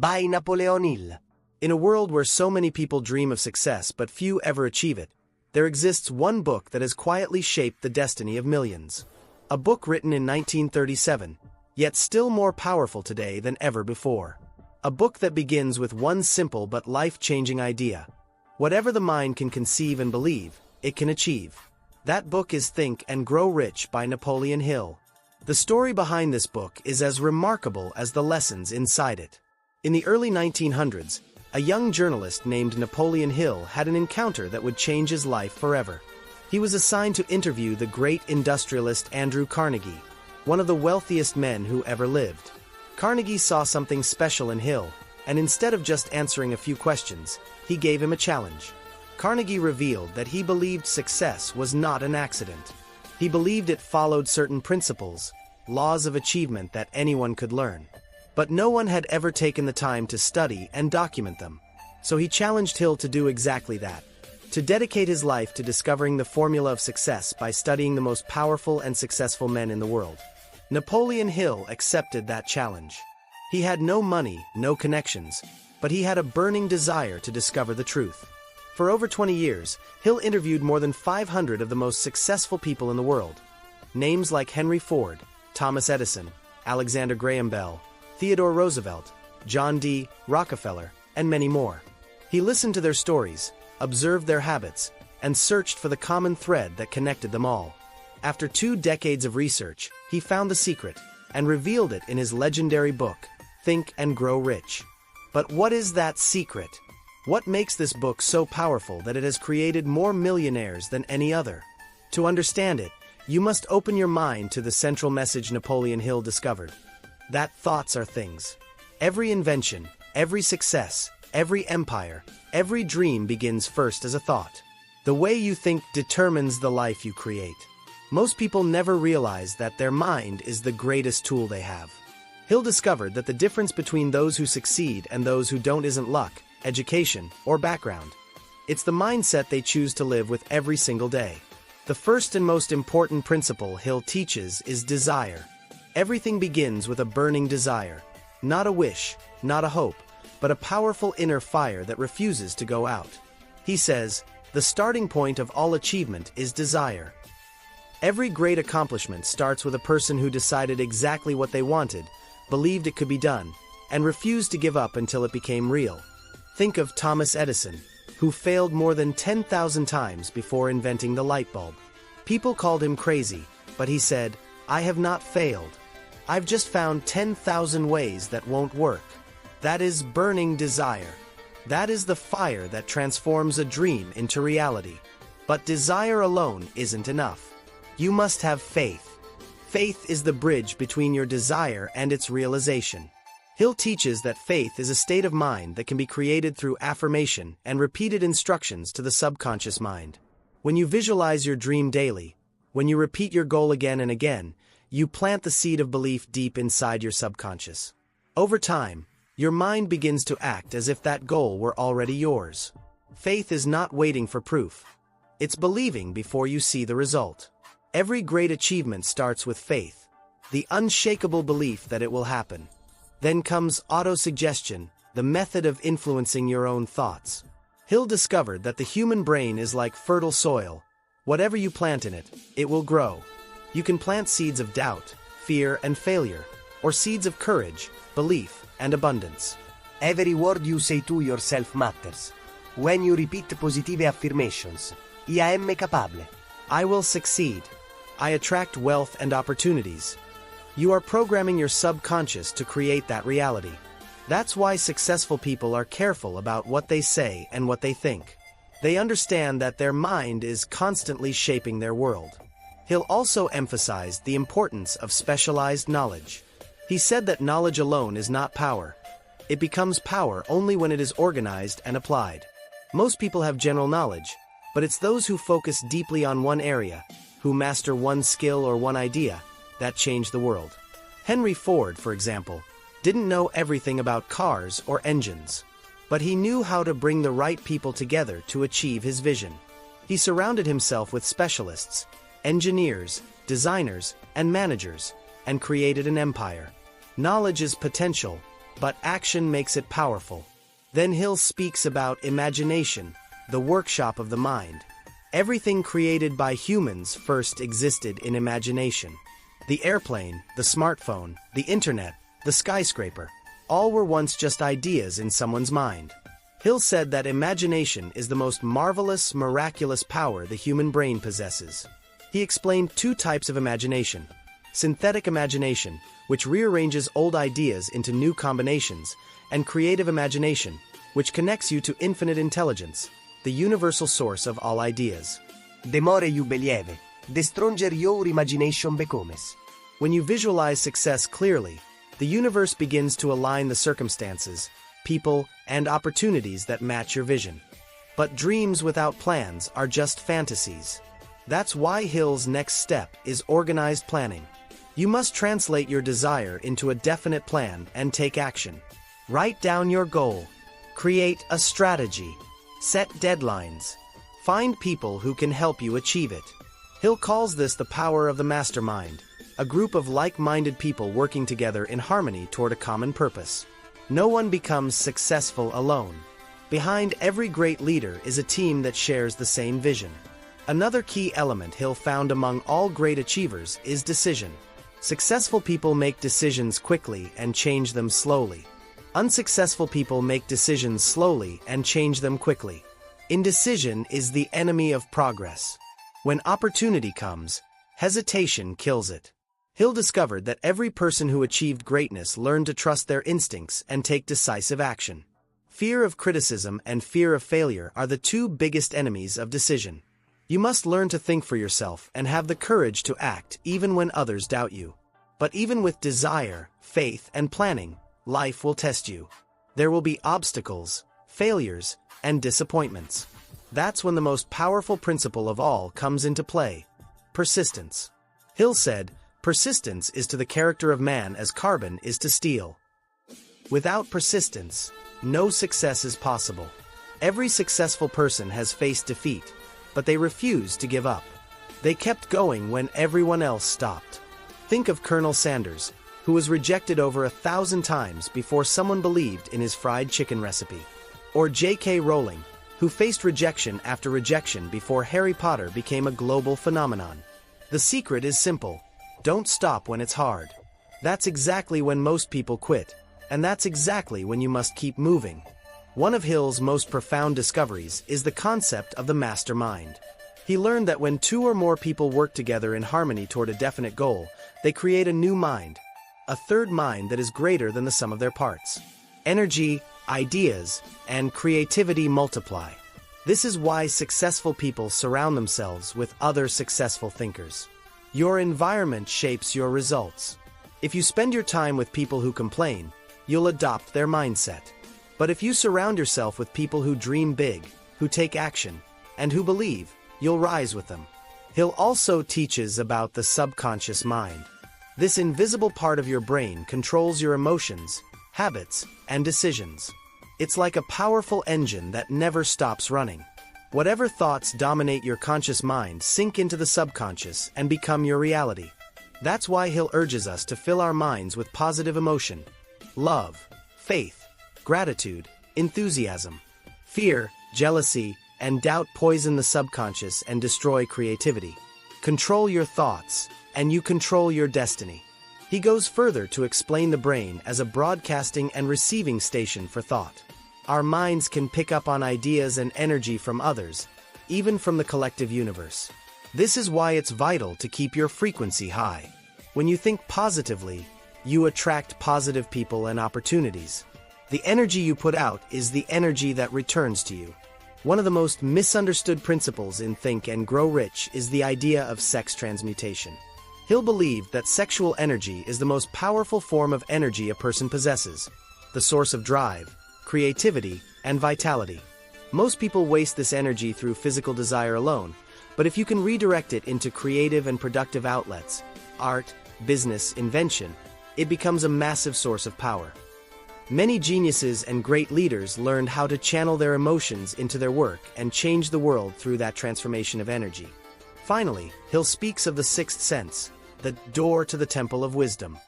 by Napoleon Hill. In a world where so many people dream of success but few ever achieve it, there exists one book that has quietly shaped the destiny of millions. A book written in 1937, yet still more powerful today than ever before. A book that begins with one simple but life-changing idea. Whatever the mind can conceive and believe, it can achieve. That book is Think and Grow Rich by Napoleon Hill. The story behind this book is as remarkable as the lessons inside it. In the early 1900s, a young journalist named Napoleon Hill had an encounter that would change his life forever. He was assigned to interview the great industrialist Andrew Carnegie, one of the wealthiest men who ever lived. Carnegie saw something special in Hill, and instead of just answering a few questions, he gave him a challenge. Carnegie revealed that he believed success was not an accident. He believed it followed certain principles, laws of achievement that anyone could learn. But no one had ever taken the time to study and document them. So he challenged Hill to do exactly that. To dedicate his life to discovering the formula of success by studying the most powerful and successful men in the world. Napoleon Hill accepted that challenge. He had no money, no connections, but he had a burning desire to discover the truth. For over 20 years, Hill interviewed more than 500 of the most successful people in the world. Names like Henry Ford, Thomas Edison, Alexander Graham Bell, Theodore Roosevelt, John D. Rockefeller, and many more. He listened to their stories, observed their habits, and searched for the common thread that connected them all. After 2 decades of research, he found the secret and revealed it in his legendary book, Think and Grow Rich. But what is that secret? What makes this book so powerful that it has created more millionaires than any other? To understand it, you must open your mind to the central message Napoleon Hill discovered. That thoughts are things. Every invention, every success, every empire, every dream begins first as a thought. The way you think determines the life you create. Most people never realize that their mind is the greatest tool they have. Hill discovered that the difference between those who succeed and those who don't isn't luck, education, or background. It's the mindset they choose to live with every single day. The first and most important principle Hill teaches is desire. Everything begins with a burning desire. Not a wish, not a hope, but a powerful inner fire that refuses to go out. He says, the starting point of all achievement is desire. Every great accomplishment starts with a person who decided exactly what they wanted, believed it could be done, and refused to give up until it became real. Think of Thomas Edison, who failed more than 10,000 times before inventing the light bulb. People called him crazy, but he said, I have not failed. I've just found 10,000 ways that won't work. That is burning desire. That is the fire that transforms a dream into reality. But desire alone isn't enough. You must have faith. Faith is the bridge between your desire and its realization. Hill teaches that faith is a state of mind that can be created through affirmation and repeated instructions to the subconscious mind. When you visualize your dream daily, when you repeat your goal again and again, you plant the seed of belief deep inside your subconscious. Over time, your mind begins to act as if that goal were already yours. Faith is not waiting for proof. It's believing before you see the result. Every great achievement starts with faith, the unshakable belief that it will happen. Then comes autosuggestion, the method of influencing your own thoughts. Hill discovered that the human brain is like fertile soil. Whatever you plant in it, it will grow. You can plant seeds of doubt, fear, and failure, or seeds of courage, belief, and abundance. Every word you say to yourself matters. When you repeat positive affirmations, I am capable. I will succeed. I attract wealth and opportunities. You are programming your subconscious to create that reality. That's why successful people are careful about what they say and what they think. They understand that their mind is constantly shaping their world. Hill also emphasized the importance of specialized knowledge. He said that knowledge alone is not power. It becomes power only when it is organized and applied. Most people have general knowledge, but it's those who focus deeply on one area, who master one skill or one idea, that change the world. Henry Ford, for example, didn't know everything about cars or engines, but he knew how to bring the right people together to achieve his vision. He surrounded himself with specialists, engineers, designers, and managers, and created an empire. Knowledge is potential, but action makes it powerful. Then Hill speaks about imagination, the workshop of the mind. Everything created by humans first existed in imagination. The airplane, the smartphone, the internet, the skyscraper, all were once just ideas in someone's mind. Hill said that imagination is the most marvelous, miraculous power the human brain possesses. He explained two types of imagination: synthetic imagination, which rearranges old ideas into new combinations, and creative imagination, which connects you to infinite intelligence, the universal source of all ideas. Demore jubilieve, de stronger your imagination becomes. When you visualize success clearly, the universe begins to align the circumstances, people, and opportunities that match your vision. But dreams without plans are just fantasies. That's why Hill's next step is organized planning. You must translate your desire into a definite plan and take action. Write down your goal. Create a strategy. Set deadlines. Find people who can help you achieve it. Hill calls this the power of the mastermind, a group of like-minded people working together in harmony toward a common purpose. No one becomes successful alone. Behind every great leader is a team that shares the same vision. Another key element Hill found among all great achievers is decision. Successful people make decisions quickly and change them slowly. Unsuccessful people make decisions slowly and change them quickly. Indecision is the enemy of progress. When opportunity comes, hesitation kills it. Hill discovered that every person who achieved greatness learned to trust their instincts and take decisive action. Fear of criticism and fear of failure are the two biggest enemies of decision. You must learn to think for yourself and have the courage to act even when others doubt you. But even with desire, faith, and planning, life will test you. There will be obstacles, failures, and disappointments. That's when the most powerful principle of all comes into play: persistence. Hill said, "Persistence is to the character of man as carbon is to steel." Without persistence, no success is possible. Every successful person has faced defeat, but they refused to give up. They kept going when everyone else stopped. Think of Colonel Sanders, who was rejected over 1,000 times before someone believed in his fried chicken recipe. Or J.K. Rowling, who faced rejection after rejection before Harry Potter became a global phenomenon. The secret is simple: don't stop when it's hard. That's exactly when most people quit, and that's exactly when you must keep moving. One of Hill's most profound discoveries is the concept of the mastermind. He learned that when two or more people work together in harmony toward a definite goal, they create a new mind, a third mind that is greater than the sum of their parts. Energy, ideas, and creativity multiply. This is why successful people surround themselves with other successful thinkers. Your environment shapes your results. If you spend your time with people who complain, you'll adopt their mindset. But if you surround yourself with people who dream big, who take action, and who believe, you'll rise with them. Hill also teaches about the subconscious mind. This invisible part of your brain controls your emotions, habits, and decisions. It's like a powerful engine that never stops running. Whatever thoughts dominate your conscious mind sink into the subconscious and become your reality. That's why Hill urges us to fill our minds with positive emotion: love, faith, gratitude, enthusiasm. Fear, jealousy, and doubt poison the subconscious and destroy creativity. Control your thoughts, and you control your destiny. He goes further to explain the brain as a broadcasting and receiving station for thought. Our minds can pick up on ideas and energy from others, even from the collective universe. This is why it's vital to keep your frequency high. When you think positively, you attract positive people and opportunities. The energy you put out is the energy that returns to you. One of the most misunderstood principles in Think and Grow Rich is the idea of sex transmutation. Hill believed that sexual energy is the most powerful form of energy a person possesses, the source of drive, creativity, and vitality. Most people waste this energy through physical desire alone, but if you can redirect it into creative and productive outlets, art, business, invention, it becomes a massive source of power. Many geniuses and great leaders learned how to channel their emotions into their work and change the world through that transformation of energy. Finally, Hill speaks of the sixth sense, the door to the temple of wisdom.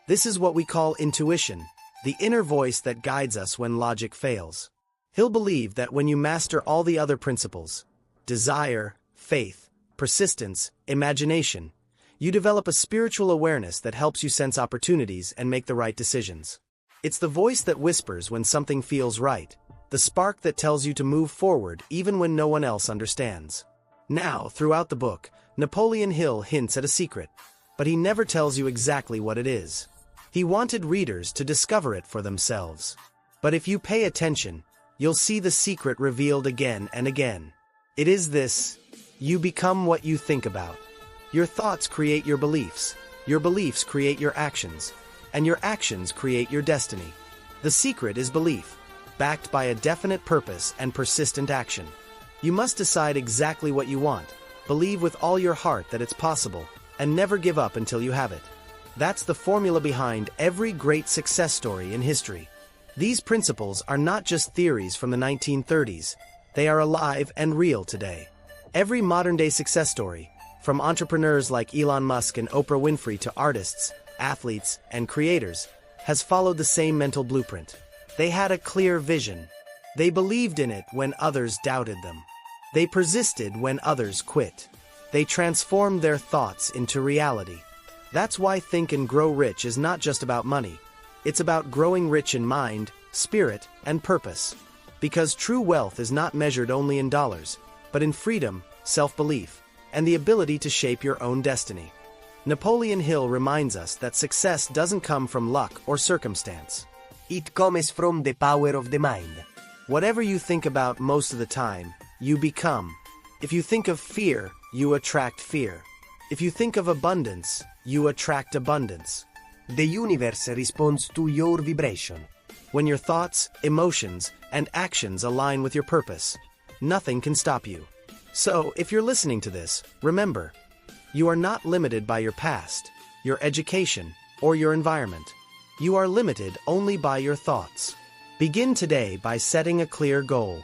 This is what we call intuition, the inner voice that guides us when logic fails. Hill believed that when you master all the other principles, desire, faith, persistence, imagination, you develop a spiritual awareness that helps you sense opportunities and make the right decisions. It's the voice that whispers when something feels right, the spark that tells you to move forward even when no one else understands. Now, throughout the book, Napoleon Hill hints at a secret, but he never tells you exactly what it is. He wanted readers to discover it for themselves. But if you pay attention, you'll see the secret revealed again and again. It is this: you become what you think about. Your thoughts create your beliefs create your actions, and your actions create your destiny. The secret is belief, backed by a definite purpose and persistent action. You must decide exactly what you want, believe with all your heart that it's possible, and never give up until you have it. That's the formula behind every great success story in history. These principles are not just theories from the 1930s, they are alive and real today. Every modern-day success story, from entrepreneurs like Elon Musk and Oprah Winfrey to artists, athletes, and creators, has followed the same mental blueprint. They had a clear vision. They believed in it when others doubted them. They persisted when others quit. They transformed their thoughts into reality. That's why Think and Grow Rich is not just about money. It's about growing rich in mind, spirit, and purpose. Because true wealth is not measured only in dollars, but in freedom, self-belief, and the ability to shape your own destiny. Napoleon Hill reminds us that success doesn't come from luck or circumstance. It comes from the power of the mind. Whatever you think about most of the time, you become. If you think of fear, you attract fear. If you think of abundance, you attract abundance. The universe responds to your vibration. When your thoughts, emotions, and actions align with your purpose, nothing can stop you. So, if you're listening to this, remember, you are not limited by your past, your education, or your environment. You are limited only by your thoughts. Begin today by setting a clear goal.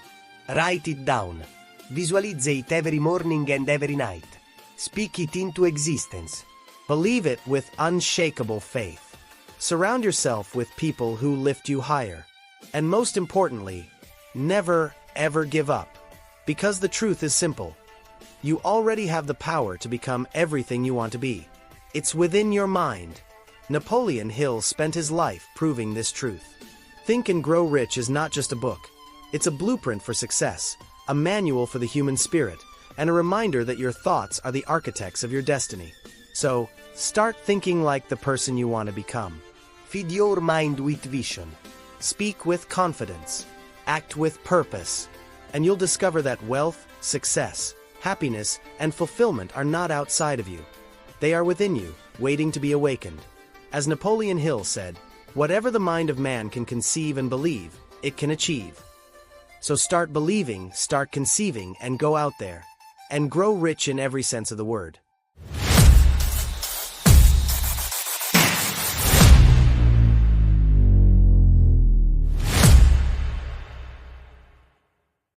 Write it down. Visualize it every morning and every night. Speak it into existence. Believe it with unshakable faith. Surround yourself with people who lift you higher. And most importantly, never, ever give up. Because the truth is simple. You already have the power to become everything you want to be. It's within your mind. Napoleon Hill spent his life proving this truth. Think and Grow Rich is not just a book. It's a blueprint for success, a manual for the human spirit, and a reminder that your thoughts are the architects of your destiny. So, start thinking like the person you want to become. Feed your mind with vision. Speak with confidence. Act with purpose. And you'll discover that wealth, success, happiness, and fulfillment are not outside of you. They are within you, waiting to be awakened. As Napoleon Hill said, whatever the mind of man can conceive and believe, it can achieve. So start believing, start conceiving, and go out there. And grow rich in every sense of the word.